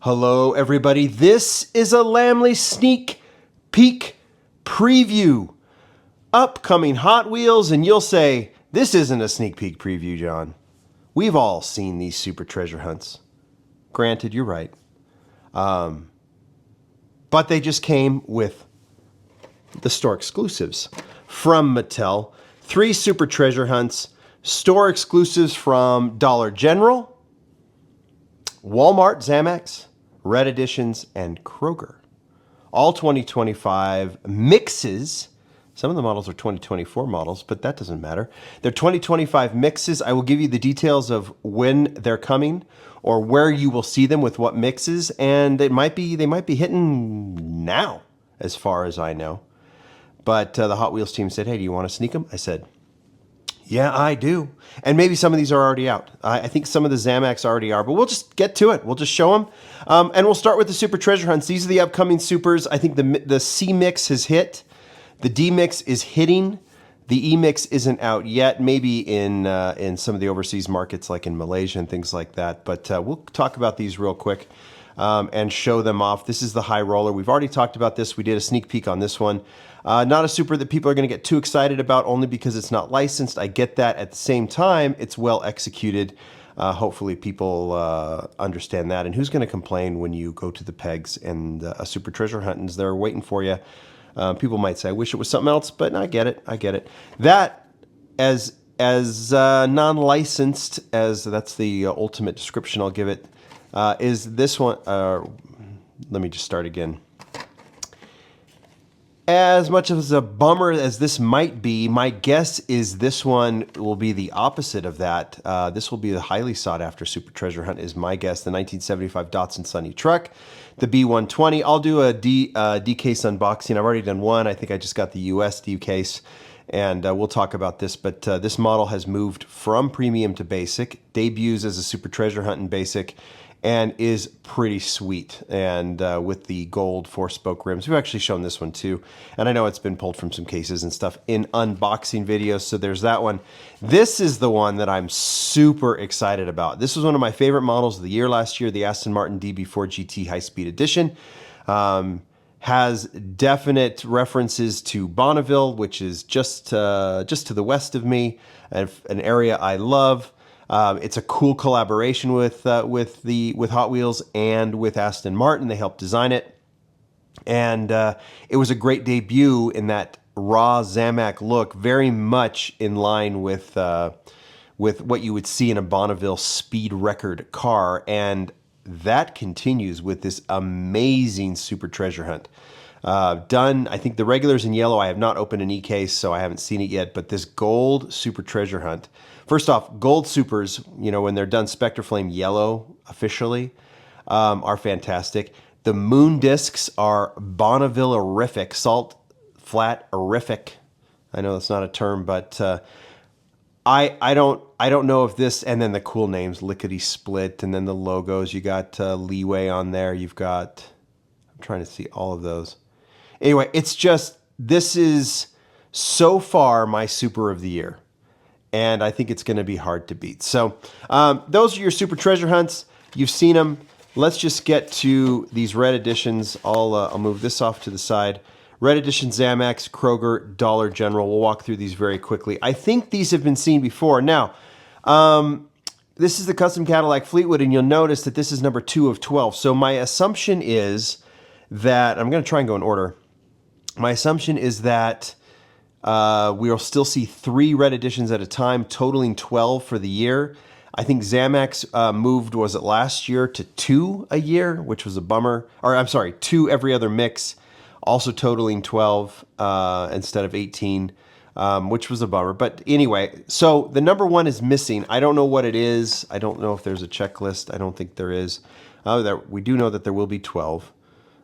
Hello, everybody. This is a Lamley sneak peek preview. Upcoming Hot Wheels, and you'll say, this isn't a sneak peek preview, John. We've all seen these super treasure hunts. Granted, you're right. But they just came with the store exclusives from Mattel. 3 super treasure hunts, store exclusives from Dollar General, Walmart, Zamacs, Red Editions, and Kroger. All 2025 mixes. Some of the models are 2024 models, but that doesn't matter. They're 2025 mixes. I will give you the details of when they're coming or where you will see them with what mixes, and they might be hitting now, as far as I know. But the Hot Wheels team said, hey, do you want to sneak them? I said, yeah, I do. And maybe some of these are already out. I think some of the Zamacs already are, but we'll just get to it. We'll just show them. And we'll start with the Super Treasure Hunts. These are the upcoming Supers. I think the C Mix has hit. The D Mix is hitting. The E Mix isn't out yet. Maybe in some of the overseas markets like in Malaysia and things like that. But we'll talk about these real quick and show them off. This is the High Roller. We've already talked about this. We did a sneak peek on this one. Not a super that people are going to get too excited about only because it's not licensed. I get that. At the same time, it's well executed. Hopefully people understand that. And who's going to complain when you go to the pegs and a super treasure hunt is there waiting for you? People might say, I wish it was something else, but I get it. I get it. That, as non-licensed, as that's the ultimate description I'll give it, is this one. Let me just start again. As much as a bummer as this might be, my guess is this one will be the opposite of that. This will be the highly sought after Super Treasure Hunt is my guess. The 1975 Datsun Sunny truck, the B120. I'll do a D case unboxing. I've already done one. I think I just got the US D case, and we'll talk about this. But this model has moved from premium to basic, debuts as a Super Treasure Hunt in basic, and is pretty sweet. And with the gold 4-spoke rims, we've actually shown this one too. And I know it's been pulled from some cases and stuff in unboxing videos, so there's that one. This is the one that I'm super excited about. This was one of my favorite models of the year last year, the Aston Martin DB4 GT High Speed Edition. Has definite references to Bonneville, which is just to the west of me, an area I love. It's a cool collaboration with Hot Wheels and with Aston Martin. They helped design it, and it was a great debut in that raw Zamac look, very much in line with what you would see in a Bonneville speed record car, and that continues with this amazing Super Treasure Hunt. Done, I think the regular's in yellow. I have not opened an e-case, so I haven't seen it yet, but this gold Super Treasure Hunt. First off, gold supers, when they're done Spectre Flame yellow officially, are fantastic. The moon discs are Bonneville-erific, salt flat-erific. I know that's not a term, but I don't know if this, and then the cool names, Lickety Split, and then the logos. You got Leeway on there. You've got, I'm trying to see all of those. Anyway, it's just, this is so far my super of the year. And I think it's going to be hard to beat. So those are your Super Treasure Hunts. You've seen them. Let's just get to these Red Editions. I'll move this off to the side. Red Edition, Zamacs, Kroger, Dollar General. We'll walk through these very quickly. I think these have been seen before. Now, this is the Custom Cadillac Fleetwood, and you'll notice that this is number 2 of 12. So my assumption is that, I'm going to try and go in order. My assumption is that we will still see 3 Red Editions at a time, totaling 12 for the year. I think Zamacs moved, was it last year, to 2 a year, which was a bummer. Or I'm sorry, 2 every other mix, also totaling 12 instead of 18, which was a bummer. But anyway, so the number 1 is missing. I don't know what it is. I don't know if there's a checklist. I don't think there is. We do know that there will be 12.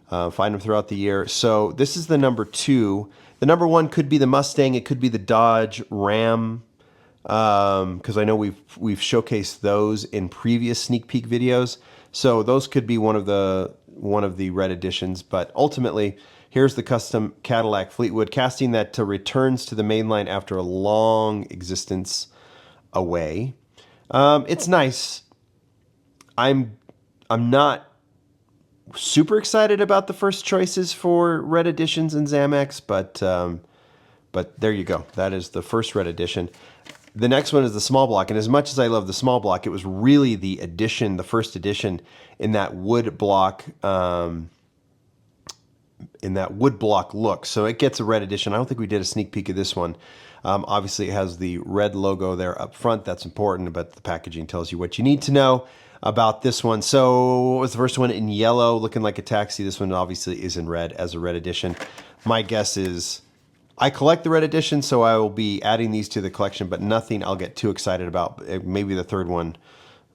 Find them throughout the year. So this is the number 2. The number 1 could be the Mustang. It could be the Dodge Ram, because I know we've showcased those in previous sneak peek videos. So those could be one of the Red Editions. But ultimately, here's the Custom Cadillac Fleetwood, casting that returns to the mainline after a long existence away. It's nice. I'm not super excited about the first choices for red editions in Zamacs, but there you go. That is the first red edition. The next one is the small block, and as much as I love the small block, it was really the edition, the first edition in that wood block, look. So it gets a red edition. I don't think we did a sneak peek of this one. Obviously, it has the red logo there up front. That's important, but the packaging tells you what you need to know about this one. So what was the first one? In yellow, looking like a taxi. This one obviously is in red as a red edition. My guess is I collect the red edition, so I will be adding these to the collection, but nothing I'll get too excited about. Maybe the third one,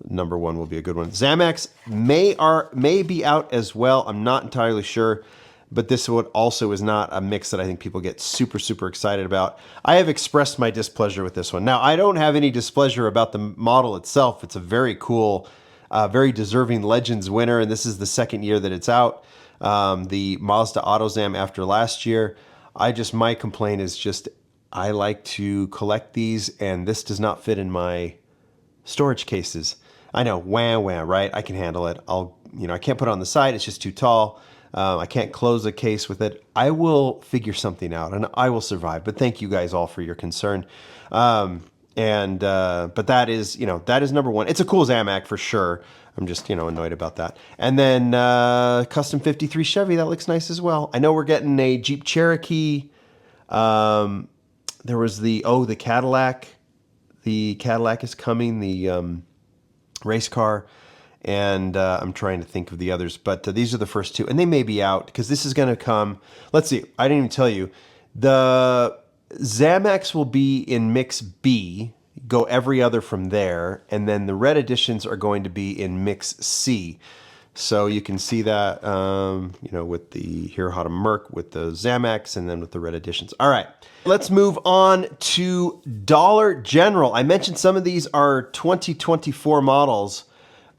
number one, will be a good one. Zamacs may be out as well. I'm not entirely sure, but this one also is not a mix that I think people get super, super excited about. I have expressed my displeasure with this one. Now, I don't have any displeasure about the model itself. It's a very cool, very deserving Legends winner, and this is the second year that it's out. The Mazda AutoZam after last year. My complaint is just, I like to collect these, and this does not fit in my storage cases. I know, wah, right? I can handle it. I can't put it on the side. It's just too tall. I can't close a case with it. I will figure something out, and I will survive. But thank you guys all for your concern. But that is number one. It's a cool Zamac for sure. I'm just, annoyed about that. And then custom 53 Chevy, that looks nice as well. I know we're getting a Jeep Cherokee. There was the Cadillac. The Cadillac is coming, the race car. And I'm trying to think of the others. But these are the first two. And they may be out because this is going to come. Let's see. I didn't even tell you. The Zamacs will be in mix B. Go every other from there, and then the red editions are going to be in mix C. So you can see that, with the Hirohata Merc, with the Zamacs, and then with the red editions. All right, let's move on to Dollar General. I mentioned some of these are 2024 models,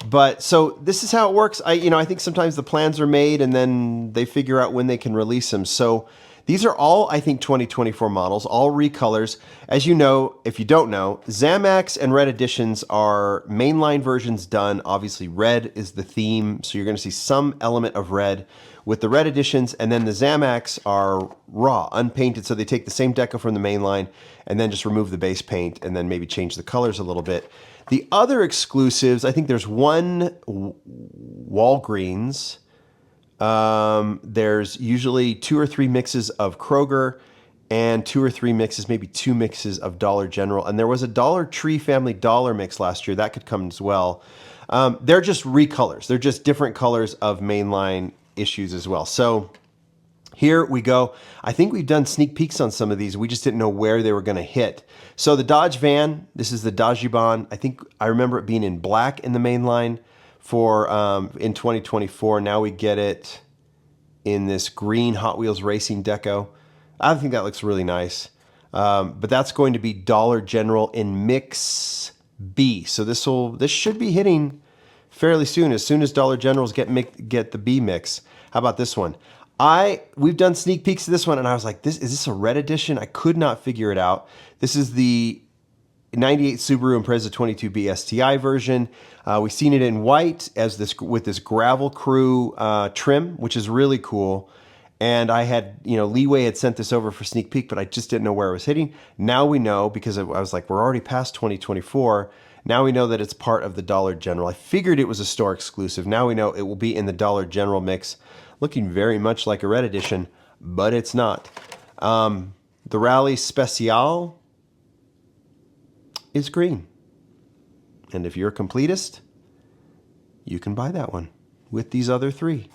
but so this is how it works. I think sometimes the plans are made, and then they figure out when they can release them. So these are all, I think, 2024 models, all recolors. As you know, if you don't know, Zamacs and red editions are mainline versions done. Obviously, red is the theme, so you're going to see some element of red with the red editions, and then the Zamacs are raw, unpainted, so they take the same deco from the mainline and then just remove the base paint and then maybe change the colors a little bit. The other exclusives, I think there's one Walgreens. There's usually 2 or 3 mixes of Kroger and 2 or 3 mixes, maybe 2 mixes of Dollar General. And there was a Dollar Tree Family Dollar mix last year. That could come as well. They're just recolors. They're just different colors of mainline issues as well. So here we go. I think we've done sneak peeks on some of these. We just didn't know where they were going to hit. So the Dodge van, this is the Dajiban. I remember it being in black in the mainline for in 2024. Now we get it in this green Hot Wheels Racing deco. I think that looks really nice. But that's going to be Dollar General in mix B. So this should be hitting fairly soon as Dollar Generals get the B mix. How about this one? We've done sneak peeks of this one, and I was like, is this a red edition? I could not figure it out. This is the 98 Subaru Impreza 22B STI version. We've seen it in white with this Gravel Crew trim, which is really cool. And I had, Leeway had sent this over for sneak peek, but I just didn't know where it was hitting. Now we know, because I was like, we're already past 2024. Now we know that it's part of the Dollar General. I figured it was a store exclusive. Now we know it will be in the Dollar General mix, looking very much like a red edition, but it's not. The Rally Special is green. And if you're a completist, you can buy that one with these other 3.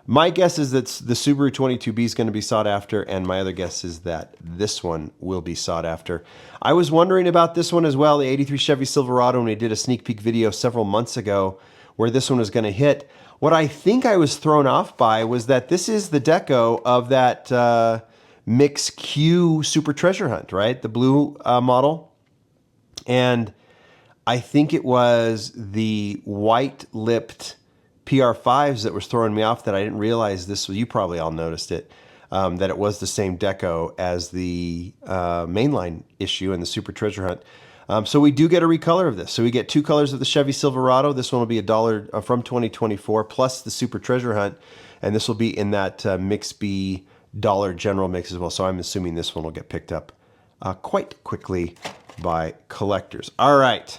My guess is that the Subaru 22B is going to be sought after, and my other guess is that this one will be sought after. I was wondering about this one as well, the 83 Chevy Silverado, when we did a sneak peek video several months ago where this one was going to hit. What I think I was thrown off by was that this is the deco of that Mix Q Super Treasure Hunt, right? The blue model. And I think it was the white-lipped PR5s that was throwing me off, that I didn't realize this was, you probably all noticed it, that it was the same deco as the mainline issue and the Super Treasure Hunt. So we do get a recolor of this. So we get two colors of the Chevy Silverado. This one will be $1 from 2024 plus the Super Treasure Hunt. And this will be in that Mix B Dollar General mix as well. So I'm assuming this one will get picked up quite quickly by collectors. All right.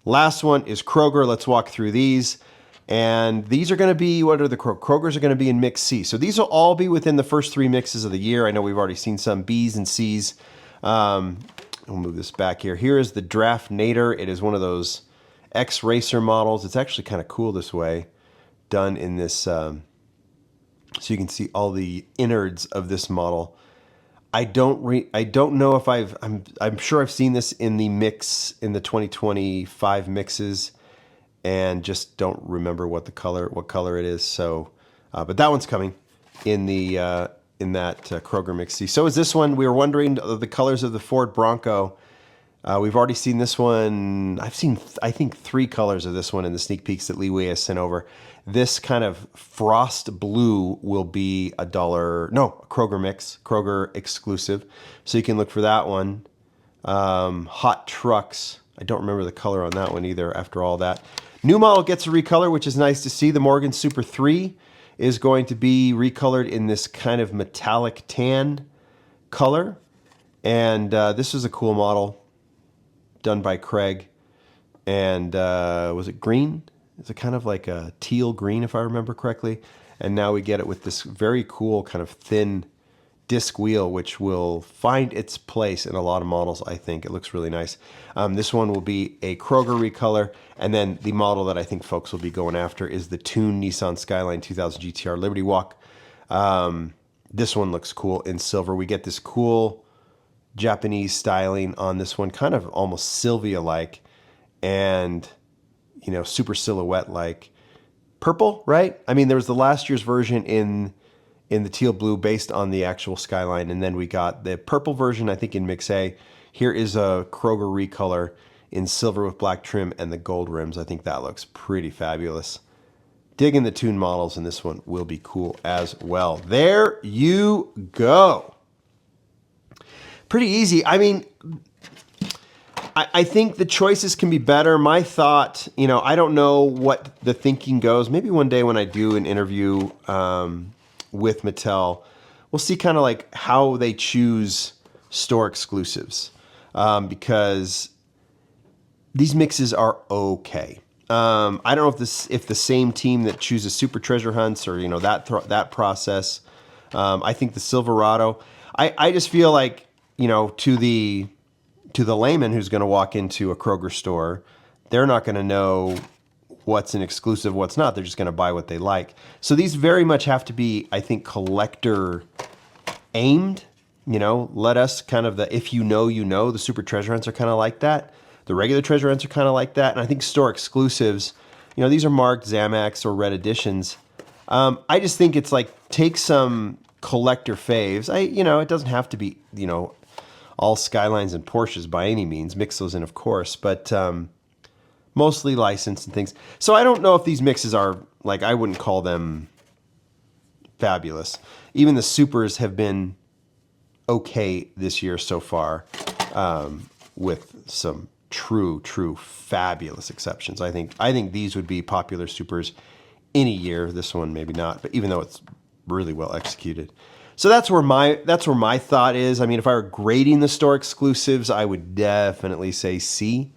Last one is Kroger. Let's walk through these. And these are going to be, what are the Krogers are going to be in Mix C. So these will all be within the first three mixes of the year. I know we've already seen some Bs and Cs. We'll move this back here. Here is the Draft Nader. It is one of those X-Racer models. It's actually kind of cool this way, done in this, so you can see all the innards of this model. I don't know if I'm sure I've seen this in the mix, in the 2025 mixes, and just don't remember what color it is. So, but that one's coming in the, in that Kroger Mix C. So is this one. We were wondering the colors of the Ford Bronco. We've already seen this one. I've seen, I think, 3 colors of this one in the sneak peeks that Lee Wei has sent over. This kind of frost blue will be a Kroger mix, Kroger exclusive. So you can look for that one. Hot Trucks. I don't remember the color on that one either after all that. New model gets a recolor, which is nice to see. The Morgan Super 3 is going to be recolored in this kind of metallic tan color. And this is a cool model done by Craig. And was it green? It's a kind of like a teal green, if I remember correctly. And now we get it with this very cool kind of thin disc wheel, which will find its place in a lot of models, I think. It looks really nice. This one will be a Kroger recolor. And then the model that I think folks will be going after is the tuned Nissan Skyline 2000 GTR Liberty Walk. This one looks cool in silver. We get this cool Japanese styling on this one, kind of almost Sylvia-like, and super silhouette-like. Purple, right? I mean, there was the last year's version in the teal blue based on the actual Skyline, and then we got the purple version, I think, in Mix A. Here is a Kroger recolor in silver with black trim and the gold rims. I think that looks pretty fabulous. Digging the tuned models, and this one will be cool as well. There you go. Pretty easy. I mean, I think the choices can be better. My thought, I don't know what the thinking goes. Maybe one day when I do an interview with Mattel, we'll see kind of like how they choose store exclusives, because these mixes are okay. I don't know if the same team that chooses Super Treasure Hunts or that process. I think the Silverado. I just feel like to the layman who's going to walk into a Kroger store, they're not going to know what's an exclusive, what's not. They're just going to buy what they like. So these very much have to be, I think, collector aimed. Let us kind of if the Super Treasure Hunts are kind of like that. The regular Treasure Hunts are kind of like that. And I think store exclusives, these are marked Zamacs or red editions. I just think it's like, take some collector faves. It doesn't have to be, all Skylines and Porsches by any means. Mix those in, of course, but mostly licensed and things. So I don't know if these mixes are, I wouldn't call them fabulous. Even the Supers have been okay this year so far, with some true fabulous exceptions. I think these would be popular Supers any year. This one maybe not, but even though it's really well executed. So that's where my thought is. I mean, if I were grading the store exclusives, I would definitely say C,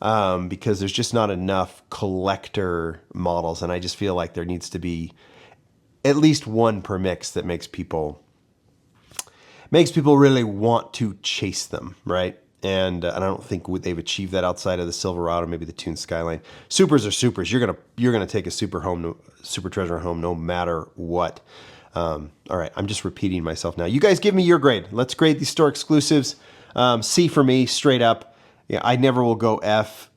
because there's just not enough collector models, and I just feel like there needs to be at least one per mix that makes people really want to chase them, right? And I don't think they've achieved that outside of the Silverado, maybe the tuned Skyline. Supers are supers. You're gonna take a Super Treasure home no matter what. All right, I'm just repeating myself now. You guys give me your grade. Let's grade these store exclusives. C for me, straight up. Yeah, I never will go F.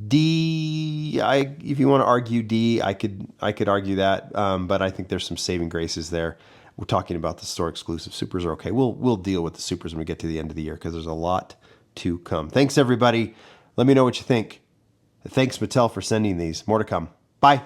D, if you want to argue D, I could argue that, but I think there's some saving graces there. We're talking about the store exclusive. Supers are okay. We'll deal with the supers when we get to the end of the year, because there's a lot to come. Thanks, everybody. Let me know what you think. Thanks, Mattel, for sending these. More to come. Bye.